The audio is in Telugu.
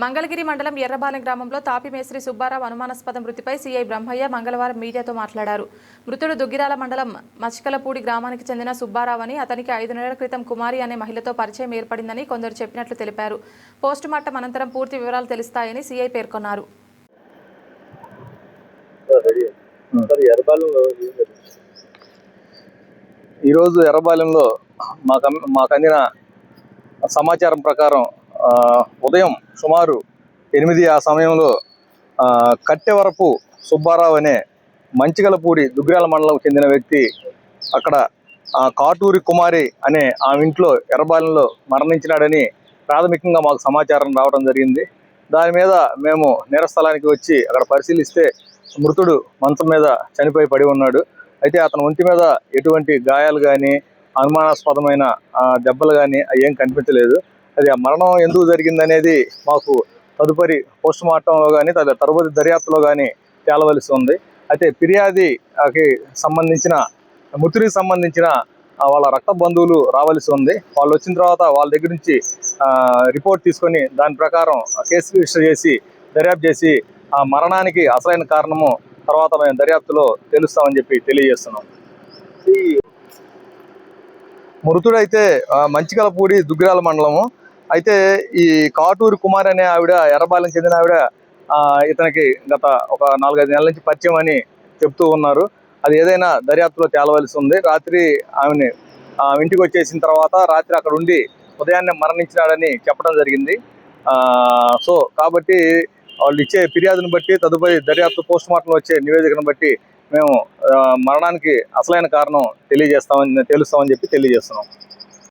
మంగళగిరి మండలం ఎర్రబాలెం గ్రామంలో తాపి మేస్త్రి సుబ్బారావు అనుమానాస్పద మృతిపై సీఐ బ్రహ్మయ్య మంగళవారం మీడియాతో మాట్లాడారు. మృతుడు దుగ్గిరాల మండలం మచికలపూడి గ్రామానికి చెందిన సుబ్బారావు అని, అతనికి 5 నెలల క్రితం కుమారి అనే మహిళతో పరిచయం ఏర్పడిందని కొందరు చెప్పినట్లు తెలిపారు. పోస్టుమార్టం అనంతరం పూర్తి వివరాలు తెలుస్తాయని సీఐ పేర్కొన్నారు. ఈరోజు ఎర్రబాలెంలో మాకు అందిన సమాచారం ప్రకారం ఉదయం సుమారు 8 ఆ సమయంలో కట్టెవరపు సుబ్బారావు అనే మంచిగలపూడి దుగ్గిరాల మండలం చెందిన వ్యక్తి అక్కడ కాటూరి కుమారి అనే ఆమె ఇంట్లో ఎర్రబాలెంలో మరణించినాడని ప్రాథమికంగా మాకు సమాచారం రావడం జరిగింది. దాని మీద మేము నేరస్థలానికి వచ్చి అక్కడ పరిశీలిస్తే మృతుడు మంచం మీద చనిపోయి పడి ఉన్నాడు. అయితే అతని ఒంటి మీద ఎటువంటి గాయాలు కానీ అనుమానాస్పదమైన దెబ్బలు కానీ ఏం కనిపించలేదు. అది ఆ మరణం ఎందుకు జరిగిందనేది మాకు తదుపరి పోస్టుమార్టంలో కానీ తదుపరి దర్యాప్తులో కానీ తేలవలసి ఉంది. అయితే ఫిర్యాదుకి సంబంధించిన మృతుడికి సంబంధించిన వాళ్ళ రక్త బంధువులు రావాల్సి ఉంది. వాళ్ళు వచ్చిన తర్వాత వాళ్ళ దగ్గర నుంచి రిపోర్ట్ తీసుకొని దాని ప్రకారం కేసు రిజిస్టర్ చేసి దర్యాప్తు చేసి ఆ మరణానికి అసలైన కారణము తర్వాత మేము దర్యాప్తులో తెలుస్తామని చెప్పి తెలియజేస్తున్నాం. మృతుడైతే మంచికలపూడి దుగ్గిరాల మండలము. అయితే ఈ కాటూరి కుమార్ అనే ఆవిడ ఎర్రబాలెం చెందిన ఆవిడ ఇతనికి గత ఒక 4-5 నెలల నుంచి పరిచయం అని చెప్తూ ఉన్నారు. అది ఏదైనా దర్యాప్తులో తేలవలసి ఉంది. రాత్రి ఆమెని ఇంటికి వచ్చేసిన తర్వాత రాత్రి అక్కడ ఉండి ఉదయాన్నే మరణించినాడని చెప్పడం జరిగింది. సో కాబట్టి వాళ్ళు ఇచ్చే ఫిర్యాదును బట్టి తదుపరి దర్యాప్తు పోస్టుమార్టంలో వచ్చే నివేదికను బట్టి మేము మరణానికి అసలైన కారణం తెలుస్తామని చెప్పి తెలియజేస్తున్నాం.